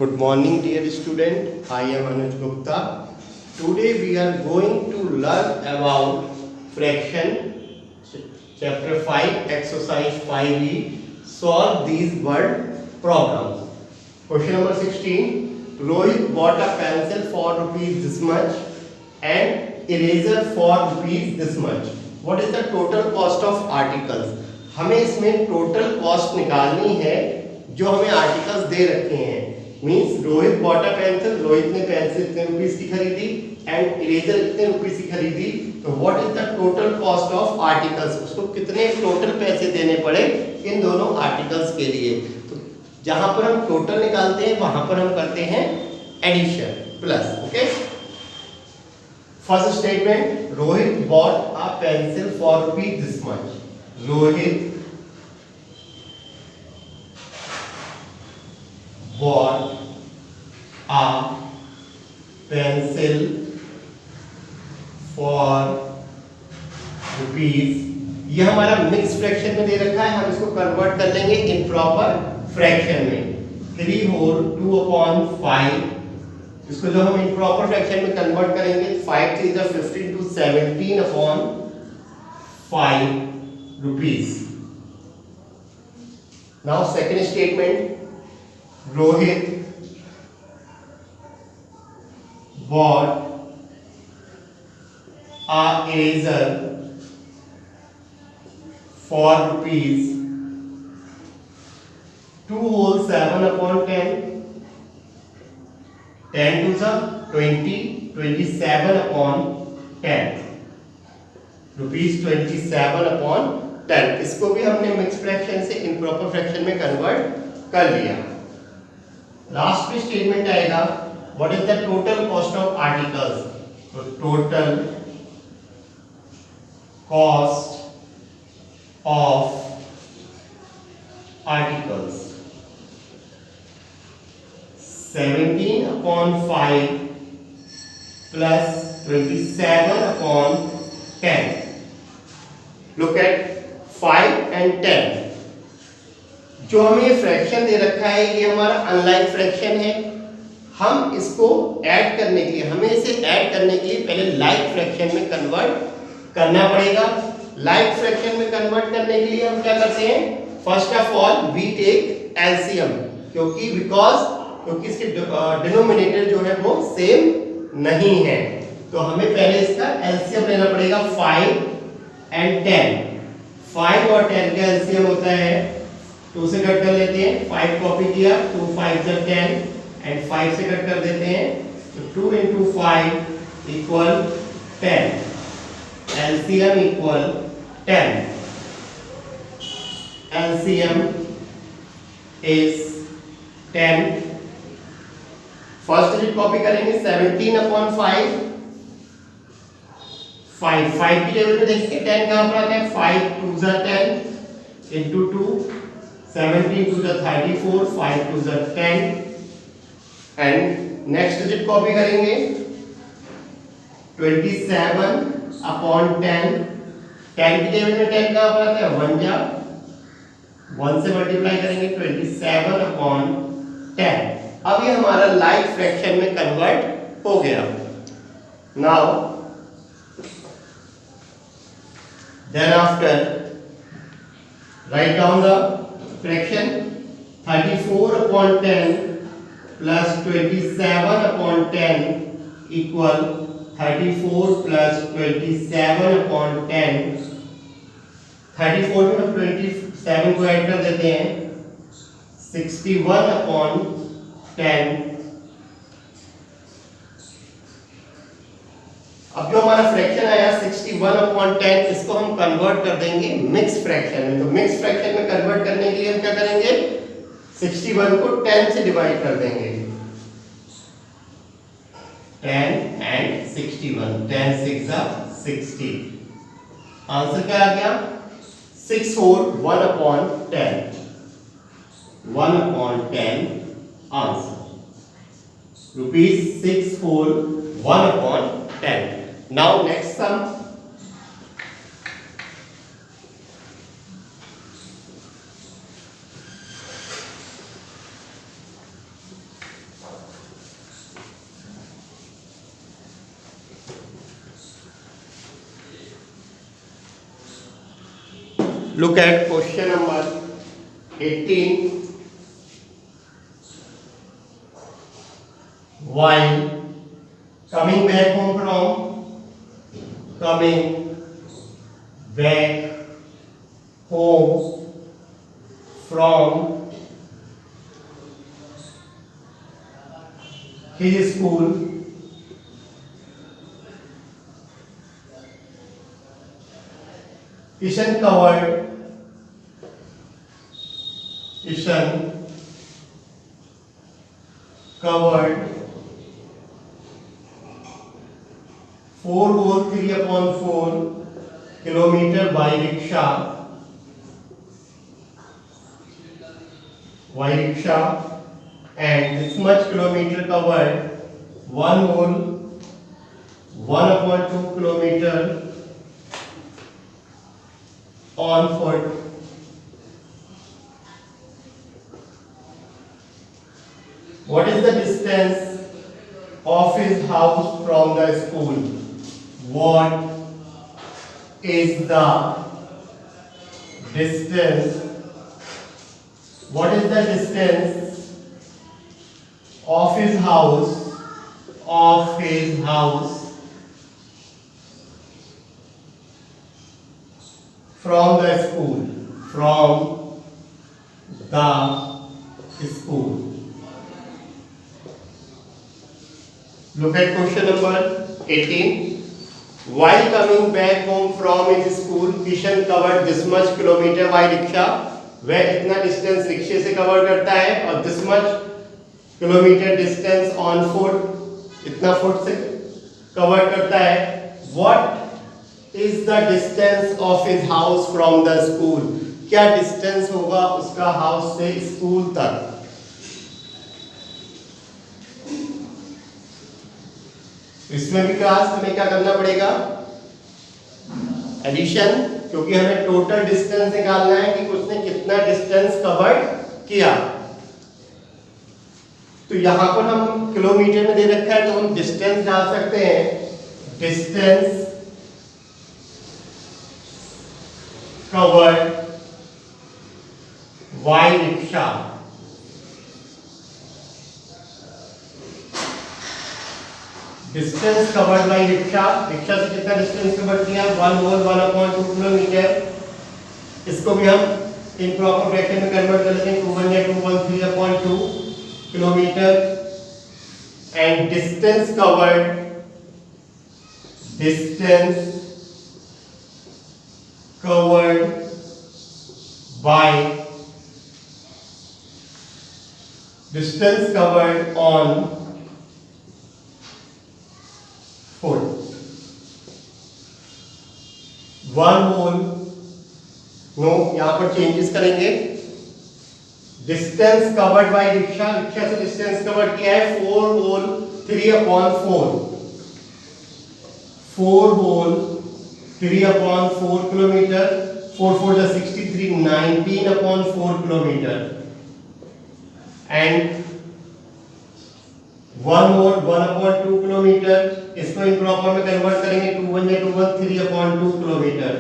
Good morning, dear student. I am Anuj Gupta. Today we are going to learn about fraction, chapter 5, exercise 5e. Solve these word problems. Question number 16. Rohit bought a pencil for rupees this much and eraser for rupees this much. What is the total cost of articles? हमें इसमें total cost निकालनी है जो हमें articles दे रखे हैं. Means Rohit bought a pencil, Rohit ने pencil इतने रुपीस की खरीदी एंड इरेजर इतने रुपीस की खरीदी. तो what is the total cost of articles, उसको कितने टोटल पैसे देने पड़े इन दोनों आर्टिकल्स के लिए. तो जहां पर हम टोटल निकालते हैं वहां पर हम करते हैं addition plus. Okay, first statement, Rohit bought a pencil for rupees this much. Rohit bought a pencil for rupees. ये हमारा मिक्स फ्रैक्शन में दे रखा है, हम इसको कन्वर्ट कर लेंगे इन प्रॉपर फ्रैक्शन में. 3 होल 2/5. इसको जो हम इन प्रॉपर फ्रैक्शन में कन्वर्ट करेंगे 5 3 is 15 to 17/5 rupees. Now second statement, Rohit bought a eraser for rupees 2 whole 7/10. 10 to the 20, 27/10. Rupees 27/10. इसको भी हमने मिक्स फ्रैक्शन से इम्प्रॉपर फ्रैक्शन में कन्वर्ट कर लिया. लास्ट में स्टेटमेंट आएगा, what is the total cost of articles. तो total cost of articles 17/5 plus 27/10. Look at 5 and 10. जो हमें ये फ्रैक्शन दे रखा है ये हमारा अनलाइक फ्रैक्शन है. हम इसको ऐड करने के लिए, हमें इसे ऐड करने के लिए पहले लाइक फ्रैक्शन में कन्वर्ट करना पड़ेगा. लाइक फ्रैक्शन में कन्वर्ट करने के लिए हम क्या करते हैं, first of all we take LCM. क्योंकि इसके डिनोमिनेटर जो है वो सेम नहीं है, तो हमें पहले इसका एलसीएम लेना पड़ेगा. 5 and 10. 5 और 10 का एलसीएम होता है 2 से कट कर लेते हैं. 5 कॉपी किया, 2 5 से 10 एंड 5 से कट कर देते हैं. तो 2 into 5 equal 10. LCM equal 10. LCM is 10. First digit copy करेंगे 17/5. 5 की टेबल में देखिए 10 कहां पर आता है. 5 2 जा 10 into 2, 17 to the 34, 5 to the 10. And next digit copy करेंगे 27/10. 10 की टेबल में 10 कहां पर आता है. 1 जा 1 से मल्टीप्लाई करेंगे 27/10. अब ये हमारा लाइक फ्रैक्शन में कन्वर्ट हो गया. Now then after write down the fraction. 34/10 plus 27/10 equal 34 plus 27/10. 34 में हम 27 को ऐड कर देते हैं. 61/10. अब जो हमारा फ्रैक्शन आया 61/10, इसको हम कन्वर्ट कर देंगे मिक्स फ्रैक्शन में. तो मिक्स फ्रैक्शन में कन्वर्ट करने के लिए हम क्या करेंगे, 61 को 10 से डिवाइड कर देंगे. 10 and 61, 10 6 जा 60. आंसर क्या आ गया, 6 4 1/10. 1/10 answer. Rupees 6 4 1/10. Now next sum. Look at question number 18. While coming back home from his school, Ishan covered 4 whole 3/4 kilometer by rickshaw, and this much kilometer covered 1 whole 1/2 kilometer on foot. What is the distance of his house from the school? What is the distance? What is the distance of his house from the school? From the school. Look at question number 18. While coming back home from his school, Kishan covered this much kilometer by rickshaw. वह इतना distance रिक्शे से cover करता है और this much kilometre distance on foot, इतना foot से cover करता है. What is the distance of his house from the school? क्या डिस्टेंस होगा उसका हाउस से स्कूल तक? इसमें भी क्लास हमें क्या करना पड़ेगा? एडिशन, क्योंकि हमें टोटल डिस्टेंस निकालना है कि उसने कितना डिस्टेंस कवर किया. तो यहां पर हम किलोमीटर में दे रखा है तो हम डिस्टेंस डाल सकते हैं. Distance covered by rickshaw. Distance covered by rickshaw से कितना डिस्टेंस कवर किया? 1 whole 1/2 किलोमीटर. इसको भी हम इम्प्रॉपर फ्रैक्शन में कन्वर्ट कर लेते हैं. 2 1 2 1 3/2 kilometre. And distance covered on foot. 1 whole, no यहां पर चेंजेस करेंगे. डिस्टेंस कवर्ड बाय रिक्शा से डिस्टेंस कवर किया है 4 whole 3/4. 4 whole 3/4 kilometre. 4 4 जा 63, 19/4 किलोमीटर. And 1 whole 1/2 kilometre. इसको इम्प्रॉपर में कन्वर्ट करेंगे. 2 1 2 1 3/2 kilometre.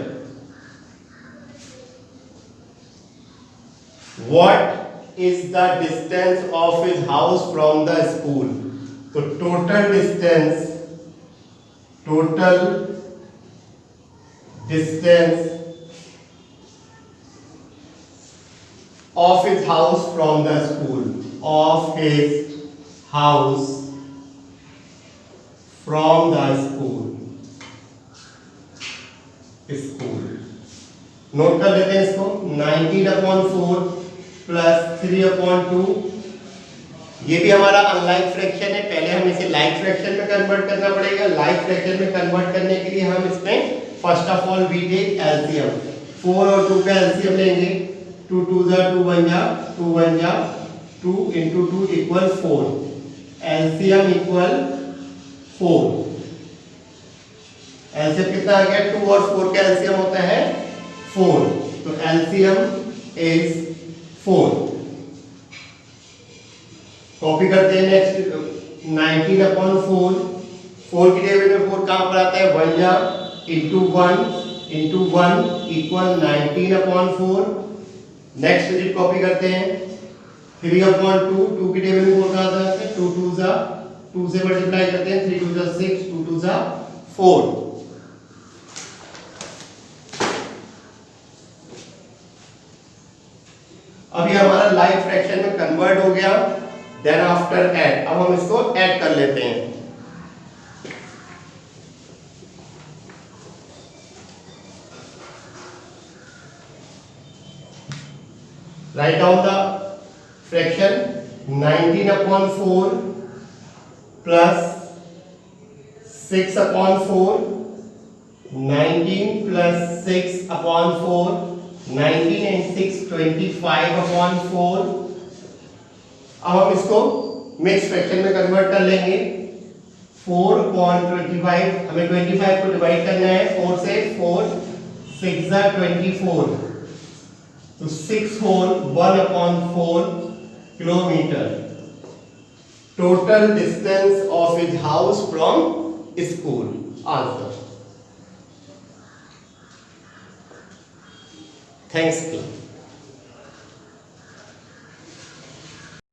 What is the distance of his house from the school? तो total distance of his house from the school. Of his house from the school. Note कर लेते हैं इसको. 19/4 plus 3/2. ये भी हमारा अनलाइक फ्रैक्शन है. पहले हम इसे लाइक फ्रैक्शन में कन्वर्ट करना पड़ेगा. लाइक फ्रैक्शन में कन्वर्ट करने के लिए हम इसमें first of all we take LCM. 4 और 2 का एलसीएम लेंगे. 2 2 जा 2 1 जा 2 1 जा 2 into 2 equal 4. LCM equal 4. LCM कितना आ गया? 2 और 4 का एलसीएम होता है 4. तो एलसीएम इज 4. कॉपी करते हैं नेक्स्ट. 19/4. 4 की टेबल में 4 कहां पर आता है? 1 जा into 1 into 1 equal 19/4। Next digit copy करते हैं 3/2, 2 की टेबल में 4 कहाँ आता है, 2 2 जा 2 से मल्टीप्लाई करते हैं, 3 2 जा 6, 2 2 जा 4। अभी हमारा लाइव फ्रैक्शन में कन्वर्ट हो गया। देन आफ्टर ऐड, अब हम इसको ऐड कर लेते हैं। Right down the fraction 19/4 plus 6/4, 19 plus 6/4, 19 and 6 25/4। अब हम इसको मिक्स फ्रैक्शन में कन्वर्ट कर लेंगे। 4/25, हमें 25 को डिवाइड करना है 4 से, 4 6 जा 24, तो 6 होल 1/4 kilometre. Total distance of his house from school. Answer. Thanks.